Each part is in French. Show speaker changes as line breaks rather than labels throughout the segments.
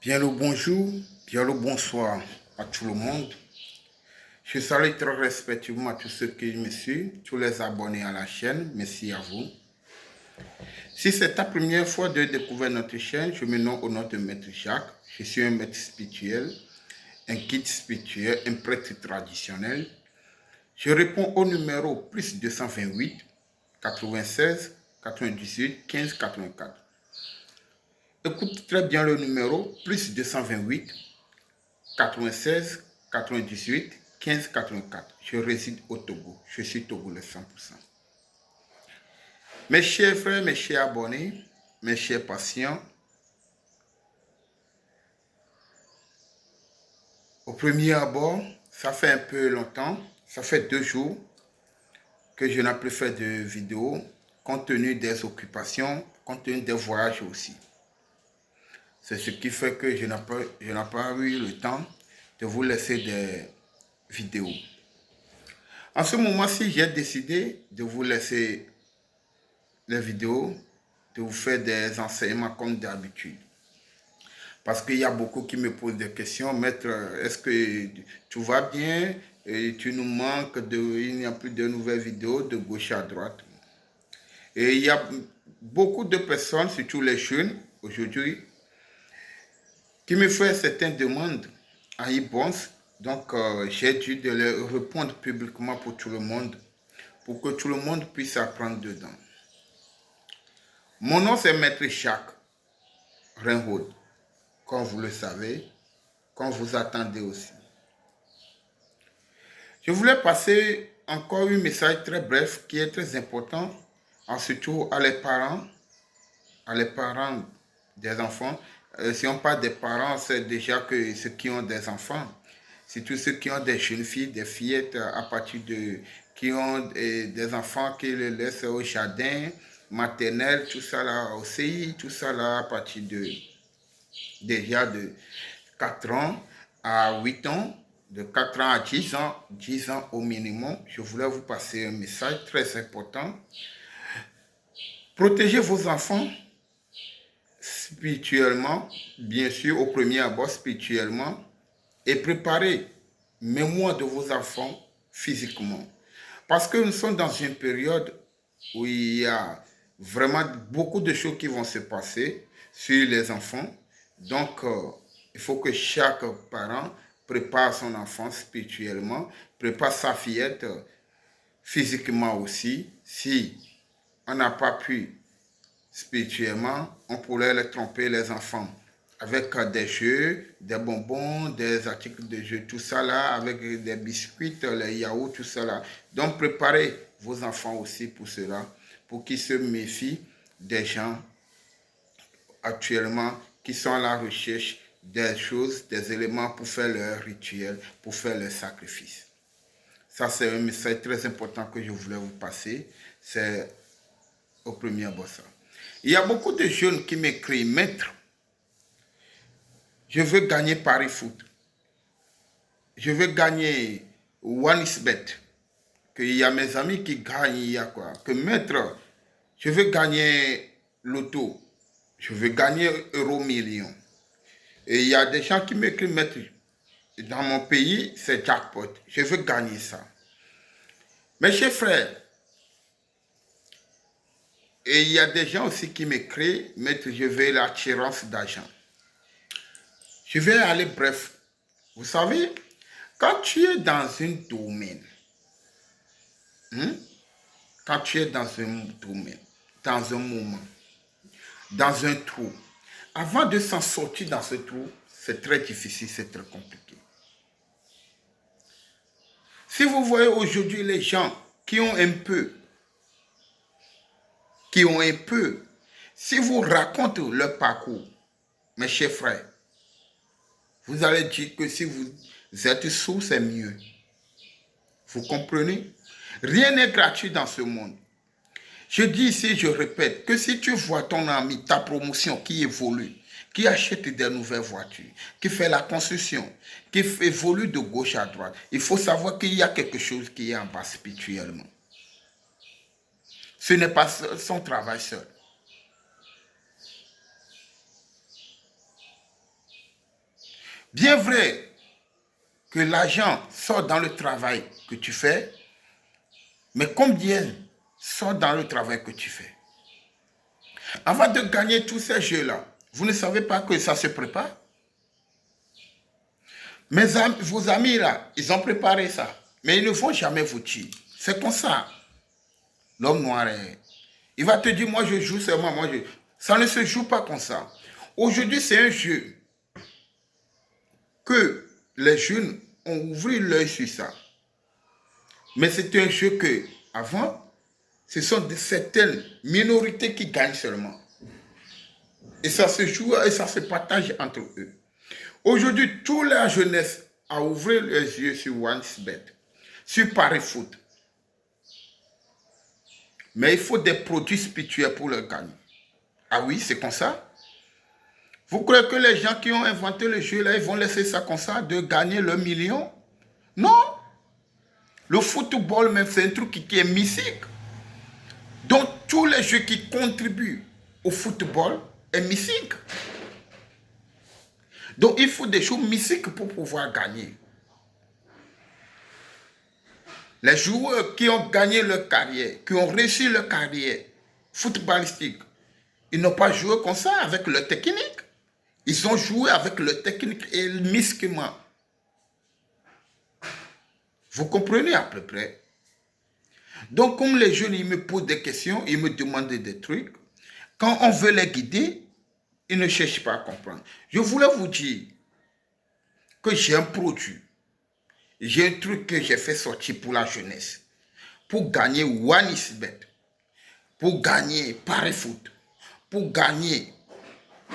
Bien le bonjour, bien le bonsoir à tout le monde. Je salue très respectueusement à tous ceux qui me suivent, tous les abonnés à la chaîne. Merci à vous. Si c'est ta première fois de découvrir notre chaîne, je me nomme au nom de Maître Jacques. Je suis un maître spirituel, un guide spirituel, un prêtre traditionnel. Je réponds au numéro plus 228 96 98 15 84. Écoute très bien le numéro plus 228 96 98 15 84. Je réside au Togo. Je suis togolais 100%. Mes chers frères, mes chers abonnés, mes chers patients, au premier abord, ça fait un peu longtemps, ça fait 2 jours que je n'ai plus fait de vidéo, compte tenu des occupations, compte tenu des voyages aussi. C'est ce qui fait que je n'ai pas eu le temps de vous laisser des vidéos. En ce moment-ci, j'ai décidé de vous laisser les vidéos, de vous faire des enseignements comme d'habitude. Parce qu'il y a beaucoup qui me posent des questions. Maître, est-ce que tout va bien? Et tu nous manques, il n'y a plus de nouvelles vidéos de gauche à droite. Et il y a beaucoup de personnes, surtout les jeunes, aujourd'hui, qui me font certaines demandes à e-bons. Donc, j'ai dû de leur répondre publiquement pour tout le monde, pour que tout le monde puisse apprendre dedans. Mon nom, c'est Maître Jacques Rinhold, comme vous le savez, comme vous attendez aussi. Je voulais passer encore un message très bref qui est très important, surtout à les parents des enfants. Si on parle des parents, c'est déjà que ceux qui ont des enfants, surtout ceux qui ont des jeunes filles, des fillettes à partir de qui ont des enfants qui les laissent au jardin maternel, tout ça là aussi, tout ça là à partir de déjà de 4 ans à 8 ans, de 4 ans à 10 ans au minimum. Je voulais vous passer un message très important. Protégez vos enfants spirituellement, bien sûr, au premier abord spirituellement, et préparez mémoire de vos enfants physiquement. Parce que nous sommes dans une période où il y a vraiment beaucoup de choses qui vont se passer sur les enfants. Donc, il faut que chaque parent prépare son enfant spirituellement, prépare sa fillette physiquement aussi. Si on n'a pas pu spirituellement, on pourrait les tromper les enfants avec des jeux, des bonbons, des articles de jeu, tout ça là, avec des biscuits, les yaourts, tout ça là. Donc préparez vos enfants aussi pour cela, pour qu'ils se méfient des gens actuellement qui sont à la recherche des choses, des éléments pour faire leur rituel, pour faire leur sacrifice. Ça, c'est un message très important que je voulais vous passer. C'est au premier abord ça. Il y a beaucoup de jeunes qui m'écrivent, maître, je veux gagner Paris Foot. Je veux gagner OneXBet. Il y a mes amis qui gagnent, il y a quoi? Que maître, je veux gagner Loto. Je veux gagner Euro Million. Et il y a des gens qui m'écrivent, maître, dans mon pays, c'est jackpot. Je veux gagner ça. Mes chers frères, et il y a des gens aussi qui m'écrivent, maître, je veux l'attirance d'argent. Je vais aller bref. Vous savez, quand tu es dans un domaine, quand tu es dans un domaine, dans un moment, dans un trou, avant de s'en sortir dans ce trou, c'est très difficile, c'est très compliqué. Si vous voyez aujourd'hui les gens qui ont un peu, si vous racontez leur parcours, mes chers frères, vous allez dire que si vous êtes sourd, c'est mieux. Vous comprenez? Rien n'est gratuit dans ce monde. Je dis ici, je répète, que si tu vois ton ami, ta promotion qui évolue, qui achète des nouvelles voitures, qui fait la construction, qui évolue de gauche à droite, il faut savoir qu'il y a quelque chose qui est en bas spirituellement. Ce n'est pas son travail seul. Bien vrai que l'argent sort dans le travail que tu fais, mais combien sort dans le travail que tu fais? Avant de gagner tous ces jeux-là, vous ne savez pas que ça se prépare? Vos amis là, ils ont préparé ça, mais ils ne vont jamais vous tuer. C'est comme ça. L'homme noir, il va te dire, moi je joue seulement, moi je... Ça ne se joue pas comme ça. Aujourd'hui, c'est un jeu que les jeunes ont ouvert l'œil sur ça. Mais c'est un jeu que, avant, ce sont certaines minorités qui gagnent seulement. Et ça se joue et ça se partage entre eux. Aujourd'hui, toute la jeunesse a ouvert les yeux sur OneXBet, sur Paris Foot. Mais il faut des produits spirituels pour le gagner. Ah oui, c'est comme ça. Vous croyez que les gens qui ont inventé le jeu, là, ils vont laisser ça comme ça, de gagner le million? Non. Le football, même, c'est un truc qui est mystique. Donc, tous les jeux qui contribuent au football est mystique. Donc, il faut des choses mystiques pour pouvoir gagner. Les joueurs qui ont gagné leur carrière, qui ont réussi leur carrière footballistique, ils n'ont pas joué comme ça avec leur technique. Ils ont joué avec leur technique et le mystiquement. Vous comprenez à peu près? Donc, comme les jeunes, ils me posent des questions, ils me demandent des trucs. Quand on veut les guider, ils ne cherchent pas à comprendre. Je voulais vous dire que j'ai un produit. J'ai un truc que j'ai fait sortir pour la jeunesse. Pour gagner OneXBet. Pour gagner Paris Foot. Pour gagner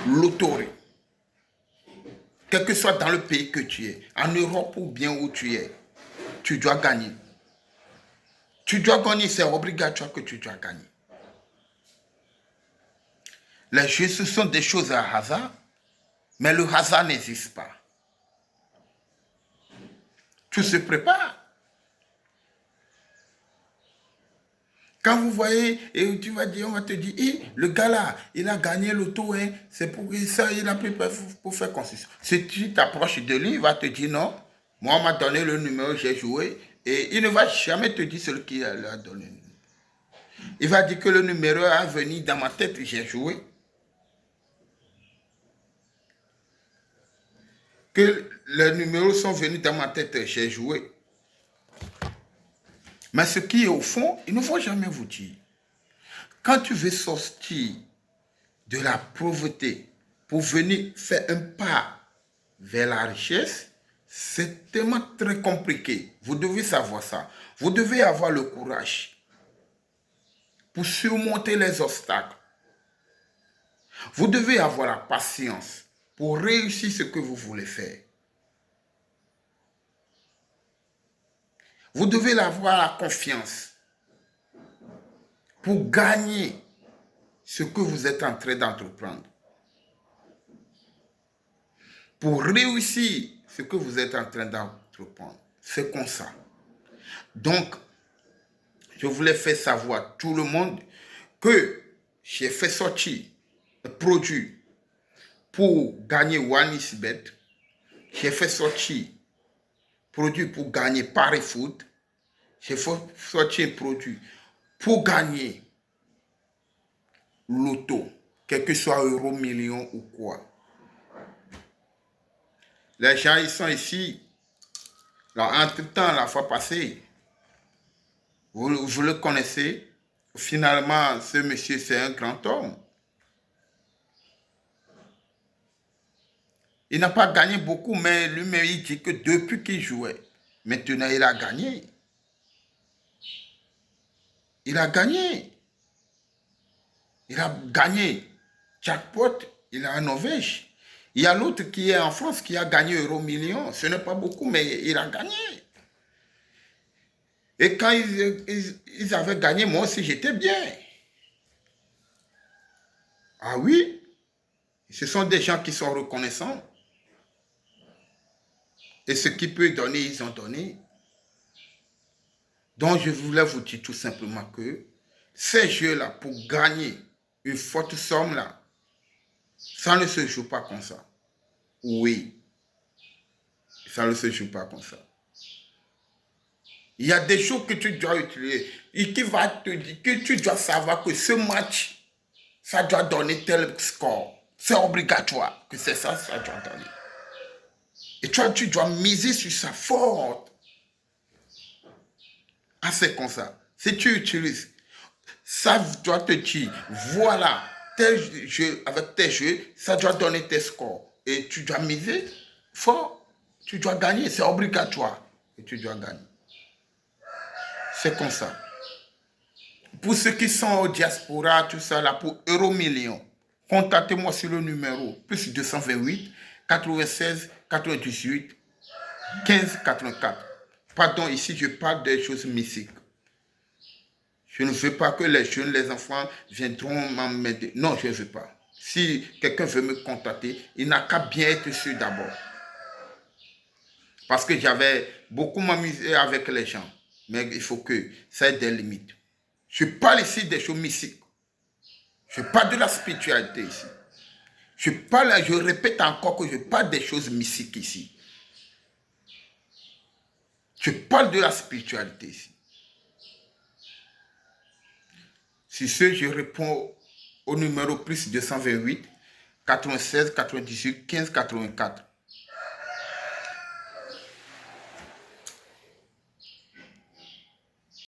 Loterie. Quel que soit dans le pays que tu es, en Europe ou bien où tu es, tu dois gagner. Tu dois gagner, c'est obligatoire que tu dois gagner. Les jeux, ce sont des choses à hasard, mais le hasard n'existe pas. Tout se prépare. Quand vous voyez, et tu vas dire, on va te dire, le gars là, il a gagné l'auto, hein, c'est pour ça, il a pris pour faire concession. Si tu t'approches de lui, il va te dire non, moi on m'a donné le numéro, j'ai joué, et il ne va jamais te dire celui qui l'a donné. Il va dire que le numéro a venu dans ma tête, j'ai joué. Que les numéros sont venus dans ma tête, j'ai joué. Mais ce qui est au fond, ils ne vont jamais vous dire. Quand tu veux sortir de la pauvreté pour venir faire un pas vers la richesse, c'est tellement très compliqué. Vous devez savoir ça. Vous devez avoir le courage pour surmonter les obstacles. Vous devez avoir la patience pour réussir ce que vous voulez faire. Vous devez avoir la confiance pour gagner ce que vous êtes en train d'entreprendre. Pour réussir ce que vous êtes en train d'entreprendre. C'est comme ça. Donc, je voulais faire savoir à tout le monde que j'ai fait sortir un produit pour gagner OneXBet. J'ai fait sortir un produit pour gagner Paris Foot. J'ai fait sortir un produit pour gagner Loto, quel que soit euro, million ou quoi. Les gens, ils sont ici. Entre-temps, la fois passée, vous le connaissez. Finalement, ce monsieur, c'est un grand homme. Il n'a pas gagné beaucoup, mais lui-même, il dit que depuis qu'il jouait, maintenant, il a gagné. Il a gagné. Il a gagné jackpot. Il est en Norvège. Il y a l'autre qui est en France qui a gagné euro million. Ce n'est pas beaucoup, mais il a gagné. Et quand ils avaient gagné, moi aussi, j'étais bien. Ah oui, ce sont des gens qui sont reconnaissants. Et ce qu'ils peuvent donner, ils ont donné. Donc, je voulais vous dire tout simplement que ces jeux-là, pour gagner une forte somme, là, ça ne se joue pas comme ça. Oui. Ça ne se joue pas comme ça. Il y a des choses que tu dois utiliser et qui va te dire que tu dois savoir que ce match, ça doit donner tel score. C'est obligatoire que c'est ça, ça doit donner. Et toi, tu dois miser sur ça fort. Ah, c'est comme ça. Si tu utilises, ça doit te dire, voilà, tel jeu, avec tel jeu, ça doit donner tes scores. Et tu dois miser fort. Tu dois gagner, c'est obligatoire. Et tu dois gagner. C'est comme ça. Pour ceux qui sont au diaspora, tout ça, là, pour Euromillions, contactez-moi sur le numéro plus 228 96 98 15 84. Pardon, ici, je parle des choses mystiques. Je ne veux pas que les jeunes, les enfants viendront m'aider. Non, je ne veux pas. Si quelqu'un veut me contacter, il n'a qu'à bien être sûr d'abord. Parce que j'avais beaucoup m'amusé avec les gens. Mais il faut que ça ait des limites. Je parle ici des choses mystiques. Je parle de la spiritualité ici. Je répète encore que je parle des choses mystiques ici. Je parle de la spiritualité ici. Sur ce, je réponds au numéro plus 228 96 98 15 84.